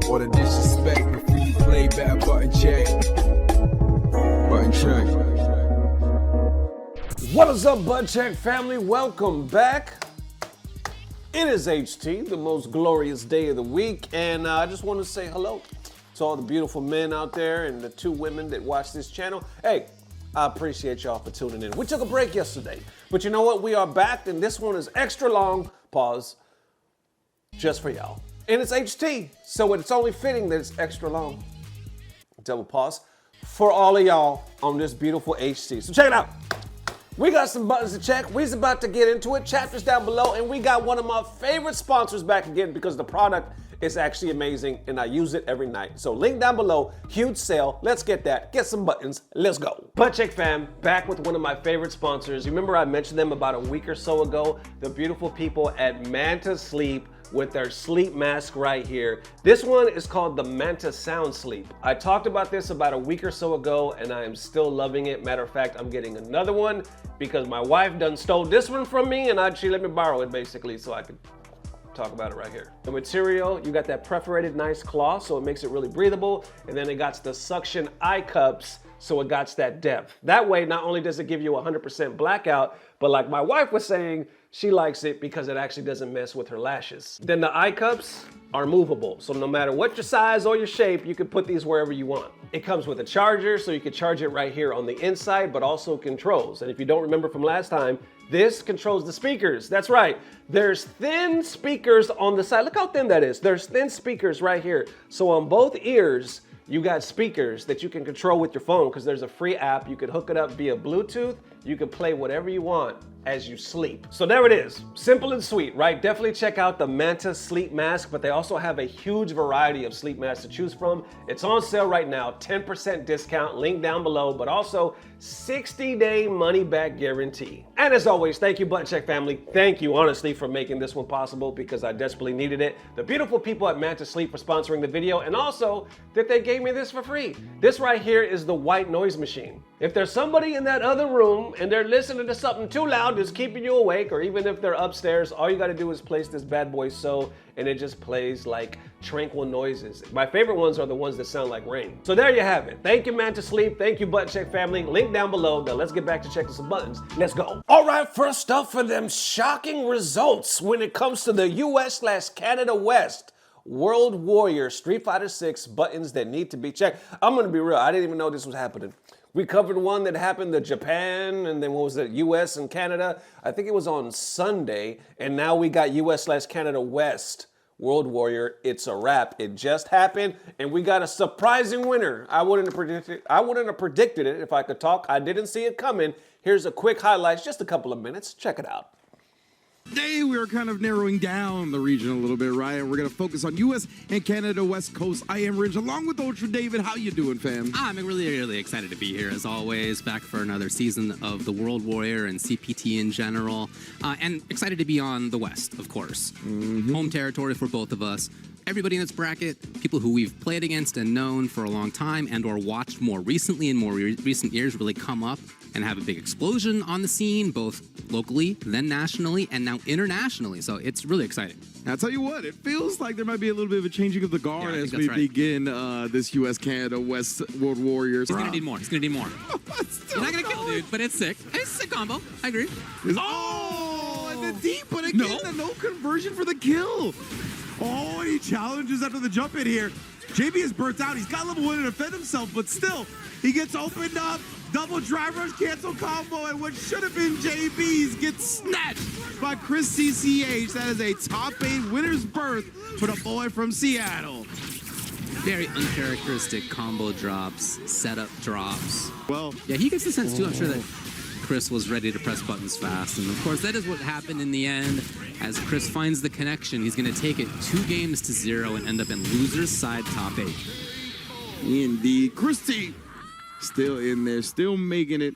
All the disrespect before you play back, button check. Button check. What is up, Butt Check family? Welcome back. It is HT, the most glorious day of the week, and I just want to say hello to all the beautiful men out there and the 2 women that watch this channel. Hey, I appreciate y'all for tuning in. We took a break yesterday, but you know what? We are back, and this one is extra long, pause, just for y'all. And it's HT, so it's only fitting that it's extra long, double pause, for all of y'all on this beautiful HT. So check it out. We got some buttons to check. We's about to get into it. Chapters down below, and we got one of my favorite sponsors back again because the product is actually amazing and I use it every night. So link down below, huge sale. Let's get that. Get some buttons. Let's go. Butt Check fam, back with one of my favorite sponsors. You remember I mentioned them about a week or so ago? The beautiful people at Manta Sleep with their sleep mask right here. This one is called the Manta Sound Sleep. I talked about this about a week or so ago and I am still loving it. Matter of fact, I'm getting another one because my wife done stole this one from me and she let me borrow it basically so I could talk about it right here. The material, you got that perforated nice cloth so it makes it really breathable, and then it got the suction eye cups so it got that depth. That way, not only does it give you 100% blackout, but like my wife was saying, she likes it because it actually doesn't mess with her lashes. Then the eye cups are movable, so no matter what your size or your shape, you can put these wherever you want. It comes with a charger, so you can charge it right here on the inside, but also controls. And if you don't remember from last time, this controls the speakers. That's right. There's thin speakers on the side. Look how thin that is. There's thin speakers right here. So on both ears, you got speakers that you can control with your phone because there's a free app. You can hook it up via Bluetooth. You can play whatever you want as you sleep. So there it is. Simple and sweet, right? Definitely check out the Manta Sleep Mask, but they also have a huge variety of sleep masks to choose from. It's on sale right now, 10% discount, link down below, but also 60-day money-back guarantee. And as always, thank you, Butt Check family. Thank you, honestly, for making this one possible because I desperately needed it. The beautiful people at Manta Sleep for sponsoring the video, and also that they gave me this for free. This right here is the white noise machine. If there's somebody in that other room and they're listening to something too loud that's keeping you awake, or even if they're upstairs, all you gotta do is place this bad boy so, and it just plays like tranquil noises. My favorite ones are the ones that sound like rain. So there you have it. Thank you, Manta Sleep. Thank you, Butt Check family. Link down below. Now let's get back to checking some buttons. Let's go. All right, first up for them shocking results when it comes to the US/Canada West World Warrior Street Fighter 6 buttons that need to be checked. I'm gonna be real, I didn't even know this was happening. We covered one that happened to Japan, and then what was it, US and Canada? I think it was on Sunday, and now we got US/Canada West World Warrior. It's a wrap. It just happened, and we got a surprising winner. I wouldn't have predicted it if I could talk. I didn't see it coming. Here's a quick highlights, just a couple of minutes. Check it out. Today we are kind of narrowing down the region a little bit, right? We're going to focus on U.S. and Canada West Coast. I am Ridge, along with Ultra David. How you doing, fam? I'm really excited to be here, as always, back for another season of the World Warrior and CPT in general. And excited to be on the West, of course. Home territory for both of us. Everybody in this bracket, people who we've played against and known for a long time and or watched more recently in more recent years really come up and have a big explosion on the scene, both locally, then nationally, and now internationally. So it's really exciting. I'll tell you what, it feels like there might be a little bit of a changing of the guard as we begin this U.S. Canada West World Warriors. He's going to need more. He's going to need more. He's not going to kill, dude, but it's sick. It's a sick combo. I agree. Oh, and the deep, but again, the no conversion for the kill. Oh, and he challenges after the jump in here. JB is burnt out. He's got level 1 to defend himself, but still, he gets opened up. Double drive rush cancel combo, and what should have been JB's gets snatched by Chris CCH. That is a top 8 winner's berth for the boy from Seattle. Very uncharacteristic combo drops, setup drops. Well, yeah, he gets the sense, too, I'm sure, that Chris was ready to press buttons fast. And, of course, that is what happened in the end. As Chris finds the connection, he's going to take it 2-0 and end up in loser's side top 8. Indeed. Christy still in there, still making it.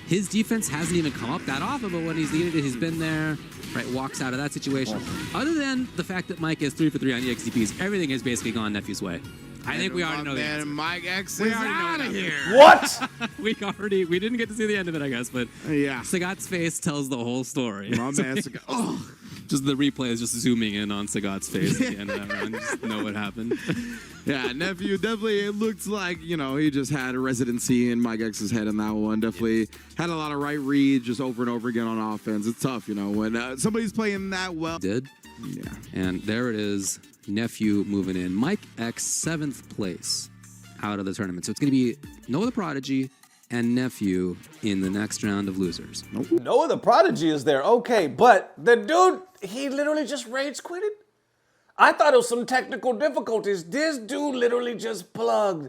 His defense hasn't even come up that often, but when he's needed it, he's been there, right, walks out of that situation. Other than the fact that Mike is 3 for 3 on EXDPs, everything has basically gone Nephew's way. I think we already know the answer. Mike X is out of here. What? we didn't get to see the end of it, I guess, but yeah. Sagat's face tells the whole story. My man Sagat. Oh. Just the replay is just zooming in on Sagat's face at the end of that round. Just know what happened. Yeah, Nephew, definitely, it looks like, you know, he just had a residency in Mike X's head in that one. Definitely had a lot of right reads just over and over again on offense. It's tough, you know, when somebody's playing that well. Did. Yeah. And there it is, Nephew moving in. Mike X, 7th place out of the tournament. So it's going to be Noah the Prodigy and Nephew in the next round of losers. Noah the Prodigy is there, okay, but the dude, he literally just rage quitted. I thought it was some technical difficulties. This dude literally just plugged.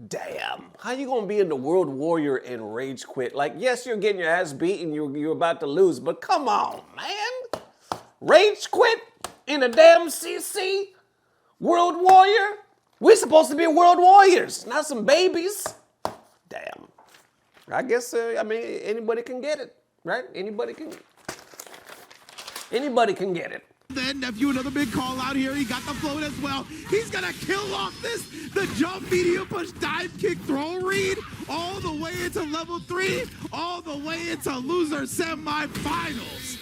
Damn, how you gonna be in the World Warrior and rage quit? Like, yes, you're getting your ass beat and you're about to lose, but come on, man. Rage quit in a damn CC? World Warrior? We're supposed to be World Warriors, not some babies. Damn. I guess, I mean, anybody can get it, right? Anybody can get it. Then Nephew, another big call out here. He got the float as well. He's gonna kill off the jump, medium push, dive kick, throw read, all the way into level 3, all the way into loser semifinals.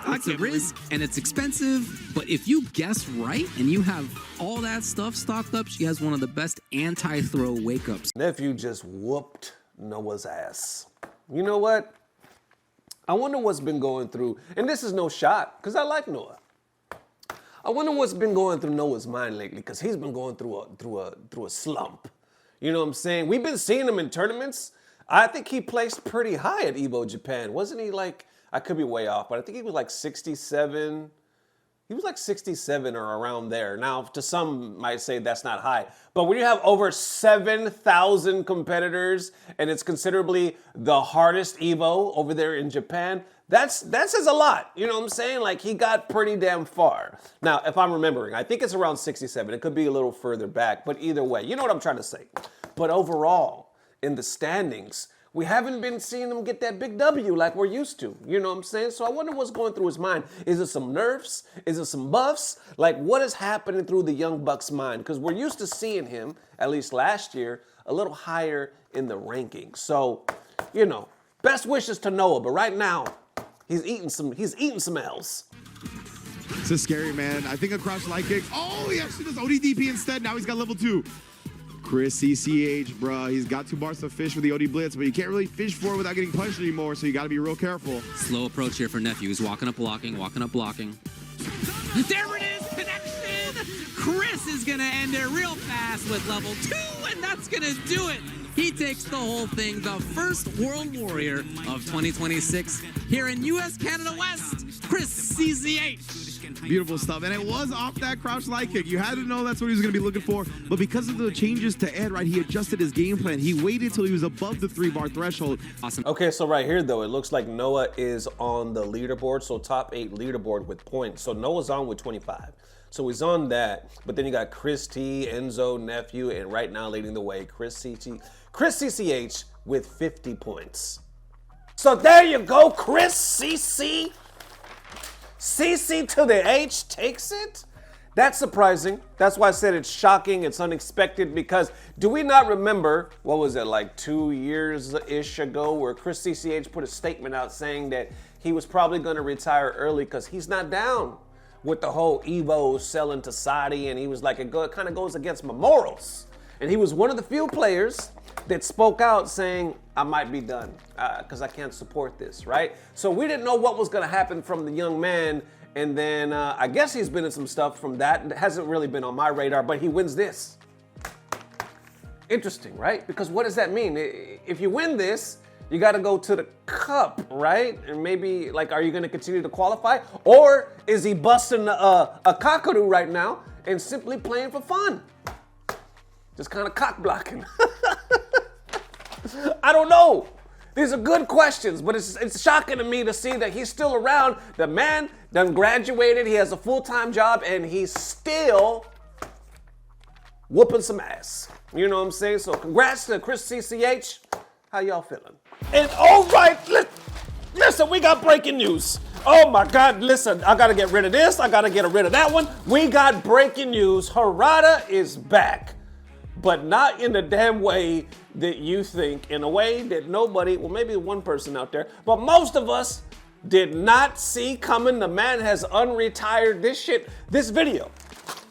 It's a risk and it's expensive, but if you guess right and you have all that stuff stocked up, she has one of the best anti-throw wake-ups. Nephew just whooped Noah's ass. You know what? I wonder what's been going through, and this is no shot, because I like Noah. I wonder what's been going through Noah's mind lately, because he's been going through a slump. You know what I'm saying? We've been seeing him in tournaments. I think he placed pretty high at EVO Japan. Wasn't he like, I could be way off, but I think he was like 67. He was like 67 or around there. Now, to some might say that's not high, but when you have over 7,000 competitors and it's considerably the hardest EVO over there in Japan, that says a lot. You know what I'm saying? Like, he got pretty damn far. Now, if I'm remembering, I think it's around 67. It could be a little further back, but either way, you know what I'm trying to say. But overall, in the standings, we haven't been seeing him get that big W like we're used to. You know what I'm saying? So I wonder what's going through his mind. Is it some nerfs? Is it some buffs? Like, what is happening through the young buck's mind? Because we're used to seeing him, at least last year, a little higher in the rankings. So, you know, best wishes to Noah, but right now, he's eating some L's. It's a scary man. I think a crouch light kick. Oh, he actually does ODDP instead. Now he's got level 2. Chris CCH, bruh. He's got 2 bars to fish with the OD Blitz, but you can't really fish for it without getting punched anymore, so you got to be real careful. Slow approach here for Nephew. He's walking up, blocking, walking up, blocking. There it is, connection! Chris is going to end it real fast with level 2, and that's going to do it. He takes the whole thing, the first World Warrior of 2026 here in US Canada West, Chris CCH. Beautiful stuff, and it was off that crouch light kick. You had to know that's what he was going to be looking for, but because of the changes to Ed, right, he adjusted his game plan. He waited till he was above the 3-bar threshold. Awesome. Okay, so right here, though, it looks like Noah is on the leaderboard, so top 8 leaderboard with points. So Noah's on with 25. So he's on that, but then you got Chris T, Enzo, Nephew, and right now leading the way, Chris CCH with 50 points. So there you go, Chris CC. CC to the H takes it? That's surprising. That's why I said it's shocking, it's unexpected, because do we not remember, what was it, like 2 years-ish ago, where Chris CCH put a statement out saying that he was probably going to retire early because he's not down with the whole Evo selling to Saudi, and he was like, it kind of goes against my morals. And he was one of the few players that spoke out saying, I might be done because I can't support this, right? So we didn't know what was going to happen from the young man. And then I guess he's been in some stuff from that. It hasn't really been on my radar, but he wins this. Interesting, right? Because what does that mean? If you win this, you got to go to the cup, right? And maybe, like, are you going to continue to qualify? Or is he busting a cockadoo right now and simply playing for fun? Just kind of cock blocking. I don't know. These are good questions, but it's shocking to me to see that he's still around. The man done graduated, he has a full-time job, and he's still whooping some ass. You know what I'm saying? So congrats to Chris CCH. How y'all feeling? And all right, listen, we got breaking news. Oh my God, listen, I gotta get rid of this. I gotta get rid of that one. We got breaking news. Harada is back, but not in the damn way that you think, in a way that nobody, well, maybe one person out there, but most of us did not see coming. The man has unretired this shit. This video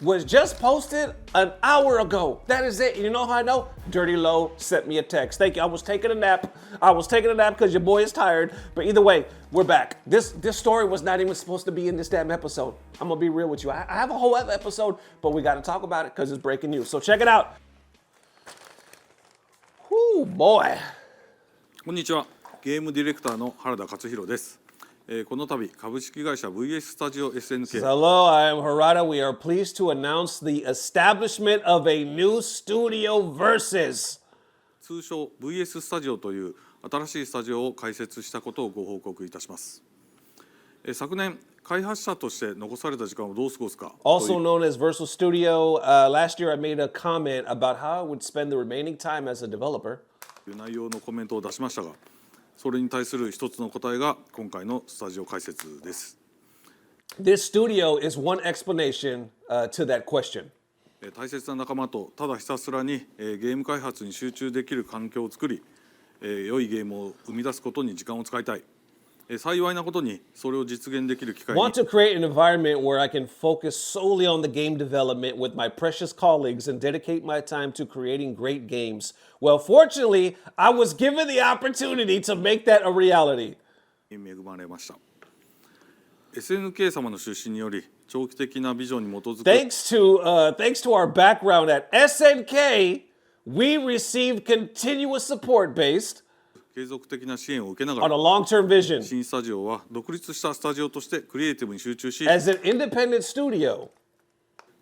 was just posted an hour ago. That is it. You know how I know? Dirty Low sent me a text. Thank you. I was taking a nap. Because your boy is tired. But either way, we're back. This story was not even supposed to be in this damn episode. I'm gonna be real with you. I have a whole other episode, but we gotta talk about it because it's breaking news. So check it out. Whoo, boy. こんにちは。ゲームディレクターの原田勝弘です。この度株式会社 VS スタジオ SNK Hello, I am Harada. We are pleased to announce the establishment of a new studio versus 通称 VS スタジオという新しいスタジオを開設したことをご報告いたします。昨年開発者として残された時間をどう過ごすか also known as Versal Studio. Last year I made a comment about how I would spend the remaining time as a developer. という内容のコメントを出しましたが、それに対する一つの答えが今回のスタジオ開設です。This studio is one explanation to that question. 大切な仲間とただひたすらにゲーム開発に集中できる環境を作り、良いゲームを生み出すことに時間を使いたい。幸いなことにそれを実現できる機会に Want to create an environment where I can focus solely on the game development with my precious colleagues and dedicate my time to creating great games. Well, fortunately, I was given the opportunity to make that a reality. 恵まれました。SNK 様の出資により長期的なビジョンに基づく Thanks to our background at SNK, we received continuous support based 継続的な支援を受けなが on a ら long-term vision 新スタジオは独立したスタジオとしてクリエイティブに集中し as an independent studio.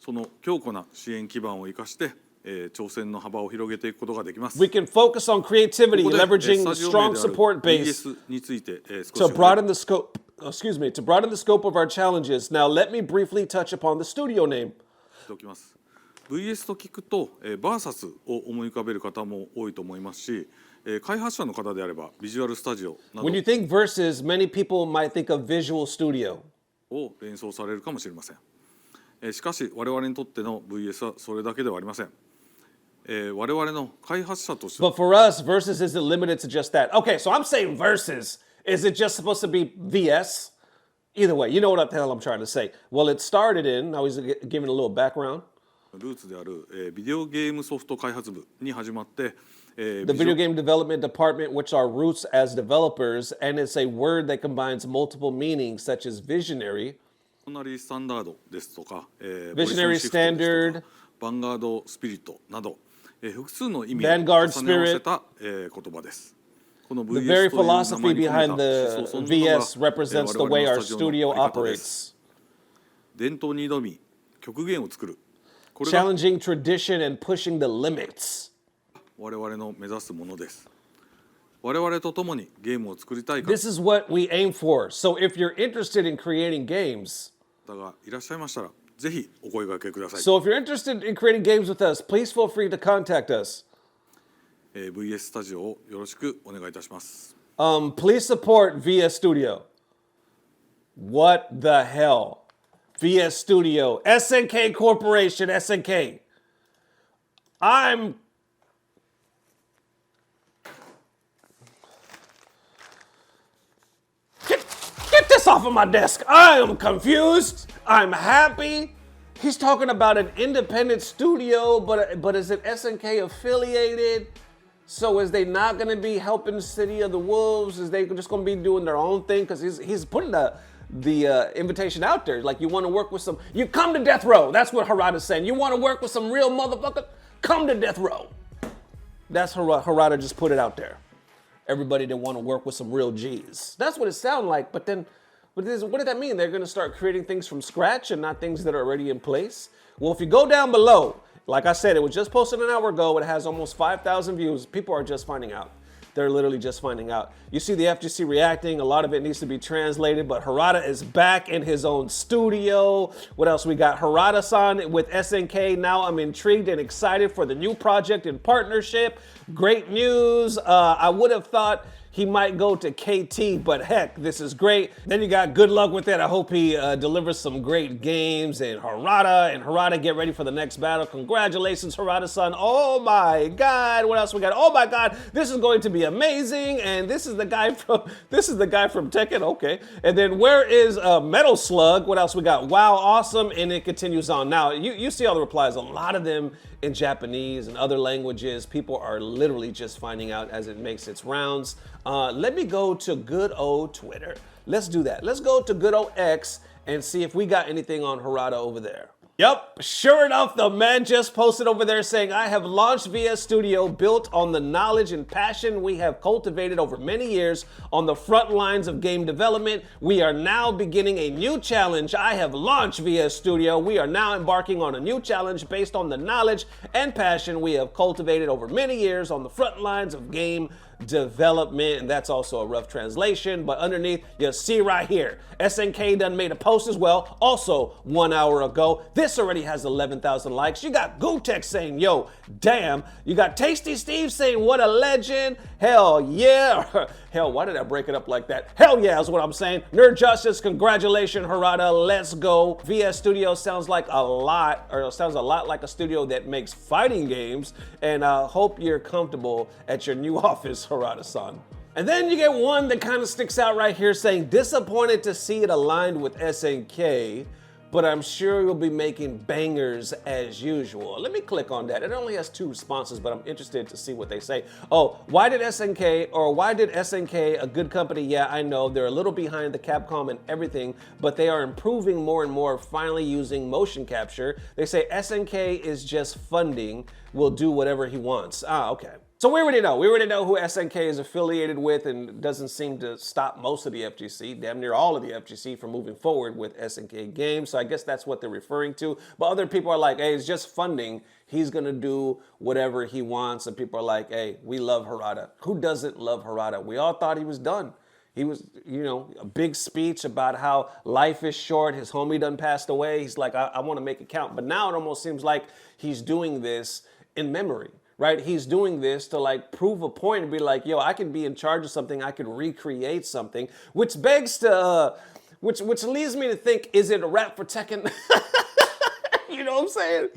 その強固な支援基盤を生かして、挑戦の幅を広げていくことができます。 We can focus on creativity, ここで leveraging スタ the ジオ名 strong である support base BS について、少し to broaden the scope. To broaden the scope of our challenges. Now, let me briefly touch upon the studio name. しておきます。VS と聞くと、バーサスを思い浮かべる方も多いと思いますし、開発者の方であればビジュアルスタジオなど When you think versus, many people might think of Visual Studio. を連想されるかもしれません。しかし我々にとっての VS はそれだけではありません。我々の開発者として But for us, versus isn't limited to just that. Okay, so I'm saying versus. Is it just supposed to be VS? Either way, you know what the hell I'm trying to say. Well, it started in, I was giving a little background. ルーツである、ビデオゲームソフト開発部に始まって、The video game development department, which are roots as developers, and it's a word that combines multiple meanings, such as visionary, ビジョナリースタンダードですとか、Visionary Standard ヴァンガードスピリットなど、複数の意味を Vanguard 重ね合わせた、言葉です。この The VS very という名前 philosophy に込めた behind 思 the 想そのものが VS represents the 我 way our 々のスタジオ studio のあり方です。 operates. 伝統に挑み極限を作る、これが Challenging tradition and pushing the limits. 我々の目指すものです。我々と共にゲームを作りたい方 This is what we aim for. So if you're interested in creating games, がいらっしゃいましたら、ぜひお声掛けください。 so if you're interested in creating games with us, please feel free to contact us. VS スタジオをよろしくお願いいたします。Please support VS Studio. What the hell? VS Studio, SNK Corporation, SNK. Get this off of my desk. I am confused. I'm happy. He's talking about an independent studio, but is it SNK affiliated? So is they not going to be helping City of the Wolves? Is they just going to be doing their own thing? Because he's putting the invitation out there. Like, you want to work with some, you come to Death Row. That's what Harada's saying. You want to work with some real motherfucker? Come to Death Row. That's Harada just put it out there. Everybody that want to work with some real G's. That's what it sounds like. But then, what did that mean? They're going to start creating things from scratch and not things that are already in place? Well, if you go down below, like I said, it was just posted an hour ago. It has almost 5,000 views. People are just finding out. They're literally just finding out. You see the FGC reacting. A lot of it needs to be translated, but Harada is back in his own studio. What else we got? Harada-san with SNK. Now I'm intrigued and excited for the new project and partnership. Great news. I would have thought he might go to KT, but heck, this is great. Then you got good luck with it. I hope he delivers some great games. And Harada, get ready for the next battle. Congratulations, Harada-san. Oh my God, what else we got? Oh my God, this is going to be amazing. And this is the guy from Tekken, okay. And then where is Metal Slug? What else we got? Wow, awesome, and it continues on. Now, you see all the replies, a lot of them in Japanese and other languages. People are literally just finding out as it makes its rounds. Let me go to good old Twitter. Let's do that. Let's go to good old X and see if we got anything on Harada over there. Yep, sure enough, the man just posted over there saying, I have launched VS Studio built on the knowledge and passion we have cultivated over many years on the front lines of game development. We are now beginning a new challenge. I have launched VS Studio. We are now embarking on a new challenge based on the knowledge and passion we have cultivated over many years on the front lines of game development. And that's also a rough translation, but underneath you see right here, SNK done made a post as well, also 1 hour ago. This already has 11,000 likes. You got Gutex saying, yo, damn. You got Tasty Steve saying, what a legend. Hell yeah. Hell, why did I break it up like that? Hell yeah is what I'm saying. Nerd Justice, congratulations, Harada. Let's go. VS Studio sounds a lot like a studio that makes fighting games, and I hope you're comfortable at your new office, Harada-san. And then you get one that kind of sticks out right here saying, disappointed to see it aligned with SNK, but I'm sure you'll be making bangers as usual. Let me click on that. It only has 2 responses, but I'm interested to see what they say. Oh, why did SNK, a good company? Yeah, I know, they're a little behind the Capcom and everything, but they are improving more and more, finally using motion capture. They say SNK is just funding, will do whatever he wants. Ah, okay. So we already know who SNK is affiliated with, and doesn't seem to stop most of the FGC, damn near all of the FGC, from moving forward with SNK games. So I guess that's what they're referring to. But other people are like, hey, it's just funding. He's gonna do whatever he wants. And people are like, hey, we love Harada. Who doesn't love Harada? We all thought he was done. He was, a big speech about how life is short. His homie done passed away. He's like, I want to make it count. But now it almost seems like he's doing this in memory. Right? He's doing this to prove a point and be like, yo, I can be in charge of something. I could recreate something, which begs to, which leads me to think, is it a wrap for Tekken? You know what I'm saying?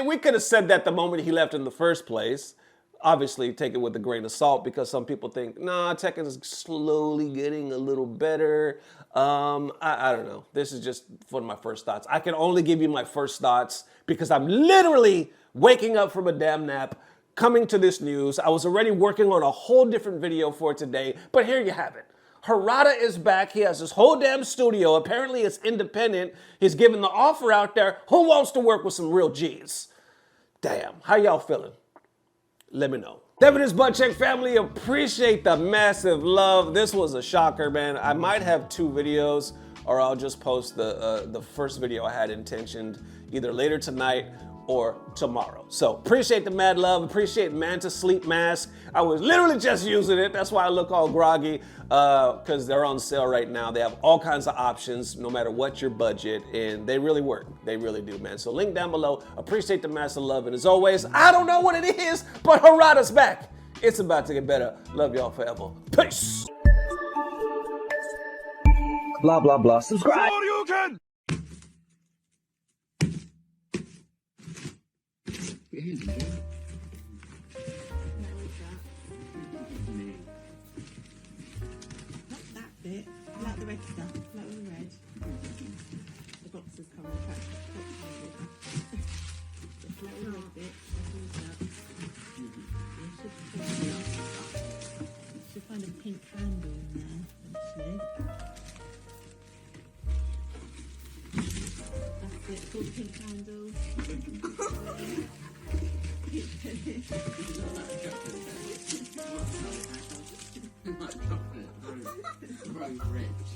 We could have said that the moment he left in the first place. Obviously, take it with a grain of salt, because some people think, nah, Tekken is slowly getting a little better. I don't know. This is just one of my first thoughts. I can only give you my first thoughts because I'm literally waking up from a damn nap, coming to this news. I was already working on a whole different video for today, but here you have it. Harada is back. He has his whole damn studio. Apparently it's independent. He's giving the offer out there. Who wants to work with some real G's? Damn, how y'all feeling? Let me know. Devin's Butt Check family, appreciate the massive love. This was a shocker, man. I might have 2 videos, or I'll just post the first video I had intentioned either later tonight or tomorrow. So appreciate the mad love, appreciate Manta Sleep Mask. I was literally just using it. That's why I look all groggy, because they're on sale right now. They have all kinds of options, no matter what your budget, and they really work. They really do, man. So link down below. Appreciate the massive love, and as always, I don't know what it is, but Harada's back. It's about to get better. Love y'all forever. Peace. Blah, blah, blah. Subscribe. Not that bit. I like the red stuff. I like the red. The boxes come attached. Just like the red bit. You should find a pink handle in there, actually. That's it. Called pink handle. Very rich.